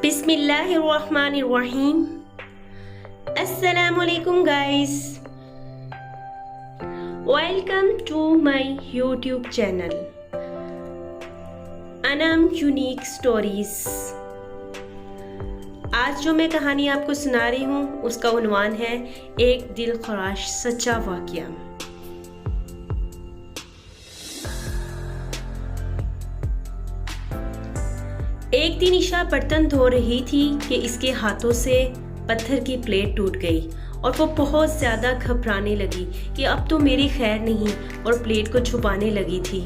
बिस्मिल्लाहिर्रहमानिर्रहीम। अस्सलामुअलैकुम guys, welcome to my YouTube channel Anam unique stories. आज जो मैं कहानी आपको सुना रही हूँ उसका उन्वान है एक दिल खराश सच्चा वाक़या। एक दिन ईशा बर्तन धो रही थी कि इसके हाथों से पत्थर की प्लेट टूट गई और वो बहुत ज़्यादा घबराने लगी कि अब तो मेरी खैर नहीं, और प्लेट को छुपाने लगी थी।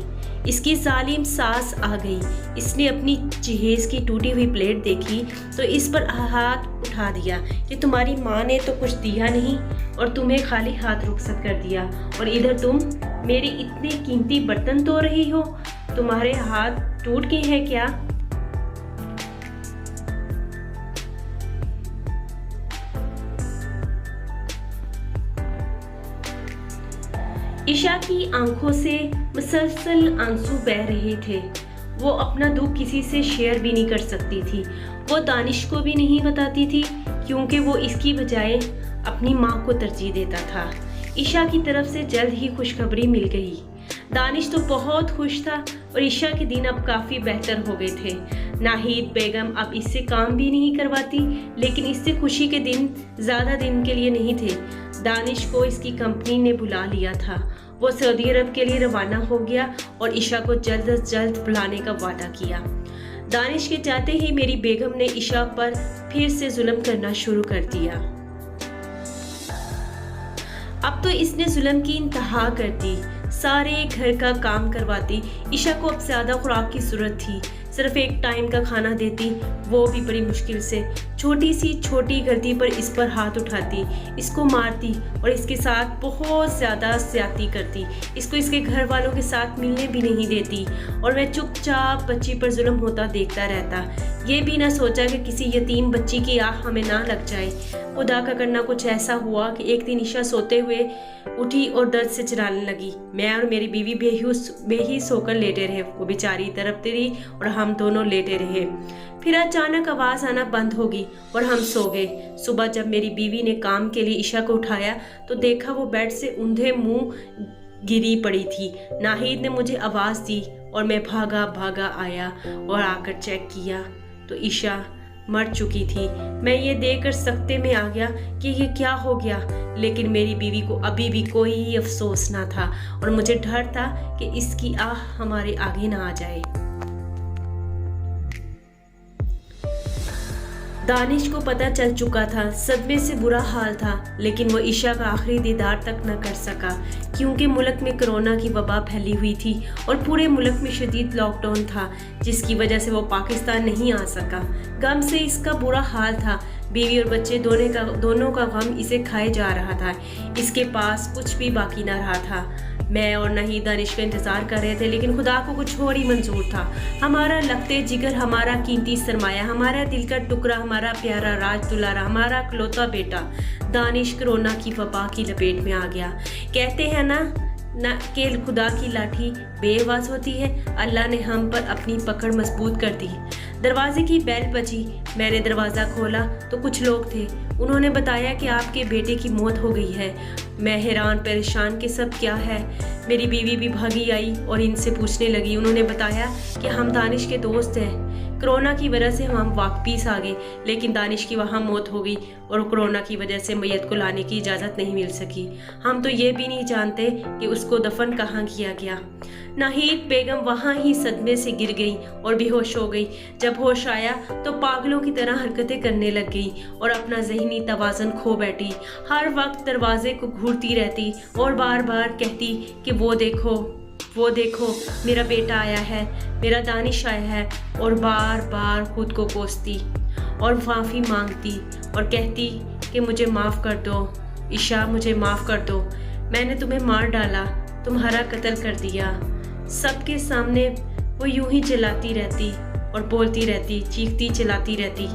इसकी जालिम सास आ गई। इसने अपनी जहेज की टूटी हुई प्लेट देखी तो इस पर हाथ उठा दिया कि तुम्हारी माँ ने तो कुछ दिया नहीं और तुम्हें खाली हाथ रुखसत कर दिया, और इधर तुम मेरी इतने कीमती बर्तन धो रही हो। तुम्हारे हाथ टूट गए हैं क्या? ईशा की आंखों से मुसलसल आंसू बह रहे थे। वो अपना दुख किसी से शेयर भी नहीं कर सकती थी। वो दानिश को भी नहीं बताती थी क्योंकि वो इसकी बजाय अपनी माँ को तरजीह देता था। ईशा की तरफ से जल्द ही खुशखबरी मिल गई। दानिश तो बहुत खुश था और ईशा के दिन अब काफ़ी बेहतर हो गए थे। नाहिद बेगम अब इससे काम भी नहीं करवाती, लेकिन इससे खुशी के दिन ज़्यादा दिन के लिए नहीं थे। दानिश को इसकी कंपनी ने बुला लिया था। वो सऊदी अरब के लिए रवाना हो गया और ईशा को जल्द अज जल्द बुलाने का वादा किया। दानिश के जाते ही मेरी बेगम ने ईशा पर फिर से जुल्म करना शुरू कर दिया। अब तो इसने जुल्म की इंतहा कर दी। सारे घर का काम करवाती। ईशा को अब ज़्यादा खुराक की ज़रूरत थी। सिर्फ एक टाइम का खाना देती, वो भी बड़ी मुश्किल से। छोटी सी छोटी गलती पर इस पर हाथ उठाती, इसको मारती और इसके साथ बहुत ज़्यादा ज्यादती करती। इसको इसके घर वालों के साथ मिलने भी नहीं देती और वह चुपचाप बच्ची पर जुल्म होता देखता रहता। ये भी ना सोचा कि किसी यतीम बच्ची की आह हमें ना लग जाए। खुदा का करना कुछ ऐसा हुआ कि एक दिन ईशा सोते हुए उठी और दर्द से चिल्लाने लगी। मैं और मेरी बीवी बेहिस होकर लेटे रहे। वो बेचारी तड़पती रही और हम दोनों लेटे रहे। फिर अचानक आवाज़ आना बंद हो गई और हम सो गए। सुबह जब मेरी बीवी ने काम के लिए ईशा को उठाया तो देखा वो बेड से ऊंधे मुंह गिरी पड़ी थी। नाहिद ने मुझे आवाज़ दी और मैं भागा भागा आया और आकर चेक किया तो ईशा मर चुकी थी। मैं ये देखकर सकते में आ गया कि ये क्या हो गया, लेकिन मेरी बीवी को अभी भी कोई अफसोस ना था और मुझे डर था कि इसकी आह हमारे आगे ना आ जाए। दानिश को पता चल चुका था। सदमे से बुरा हाल था, लेकिन वो ईशा का आखिरी दीदार तक न कर सका क्योंकि मुल्क में कोरोना की वबा फैली हुई थी और पूरे मुल्क में शदीद लॉकडाउन था, जिसकी वजह से वो पाकिस्तान नहीं आ सका। गम से इसका बुरा हाल था। बीवी और बच्चे दोनों का गम इसे खाए जा रहा था। इसके पास कुछ भी बाकी ना रहा था। मैं और नाहिद दानिश का इंतज़ार कर रहे थे, लेकिन खुदा को कुछ और ही मंजूर था। हमारा लखते जिगर, हमारा कीमती सरमाया, हमारा दिल का टुकड़ा, हमारा प्यारा राज दुलारा, हमारा इकलौता बेटा दानिश कोरोना की वबा की लपेट में आ गया। कहते हैं ना कि खुदा की लाठी बेआवाज़ होती है। अल्लाह ने हम पर अपनी पकड़ मजबूत कर दी। दरवाजे की बेल बजी। मैंने दरवाज़ा खोला तो कुछ लोग थे। उन्होंने बताया कि आपके बेटे की मौत हो गई है। मैं हैरान परेशान कि सब क्या है। मेरी बीवी भी भागी आई और इनसे पूछने लगी। उन्होंने बताया कि हम दानिश के दोस्त हैं। कोरोना की वजह से हम वापस आ गए, लेकिन दानिश की वहाँ मौत हो गई और कोरोना की वजह से मैयत को लाने की इजाज़त नहीं मिल सकी। हम तो ये भी नहीं जानते कि उसको दफन कहाँ किया गया। नाहिद बेगम वहाँ ही सदमे से गिर गई और बेहोश हो गई। जब होश आया तो पागलों की तरह हरकतें करने लग गई और अपना ज़हनी तवाज़ुन खो बैठी। हर वक्त दरवाजे को घूरती रहती और बार बार कहती कि वो देखो मेरा बेटा आया है, मेरा दानिश आया है, और बार बार खुद को कोसती और माफ़ी मांगती और कहती कि मुझे माफ़ कर दो ईशा, मुझे माफ़ कर दो। मैंने तुम्हें मार डाला, तुम्हारा कत्ल कर दिया। सबके सामने वो यूं ही चिल्लाती रहती और बोलती रहती, चीखती चिल्लाती रहती,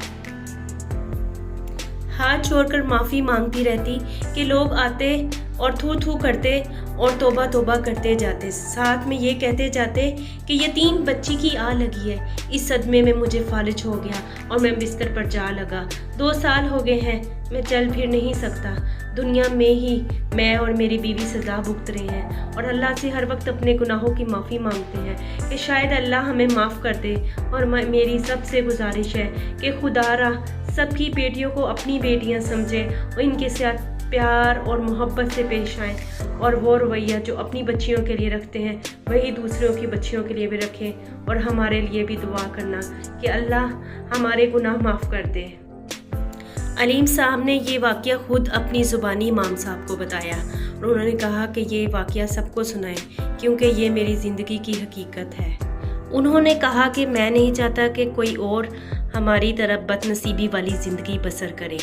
हाथ छोड़कर माफ़ी मांगती रहती कि लोग आते اور تھو تھو کرتے اور توبہ توبہ کرتے جاتے، ساتھ میں یہ کہتے جاتے کہ یتیم بچی کی آ لگی ہے۔ اس صدمے میں مجھے فالج ہو گیا اور میں بستر پر جا لگا۔ 2 سال ہو گئے ہیں، میں چل پھر نہیں سکتا۔ دنیا میں ہی میں اور میری بیوی سزا بھگت رہے ہیں اور اللہ سے ہر وقت اپنے گناہوں کی معافی مانگتے ہیں کہ شاید اللہ ہمیں معاف کر دے۔ اور میری سب سے گزارش ہے کہ خدا را سب کی بیٹیوں کو اپنی بیٹیاں سمجھے اور ان کے ساتھ پیار اور محبت سے پیش آئیں، اور وہ رویہ جو اپنی بچیوں کے لیے رکھتے ہیں وہی دوسروں کی بچیوں کے لیے بھی رکھیں، اور ہمارے لیے بھی دعا کرنا کہ اللہ ہمارے گناہ معاف کر دے۔ علیم صاحب نے یہ واقعہ خود اپنی زبانی امام صاحب کو بتایا اور انہوں نے کہا کہ یہ واقعہ سب کو سنائیں کیونکہ یہ میری زندگی کی حقیقت ہے۔ انہوں نے کہا کہ میں نہیں چاہتا کہ کوئی اور ہماری طرح بد نصیبی والی زندگی بسر کرے۔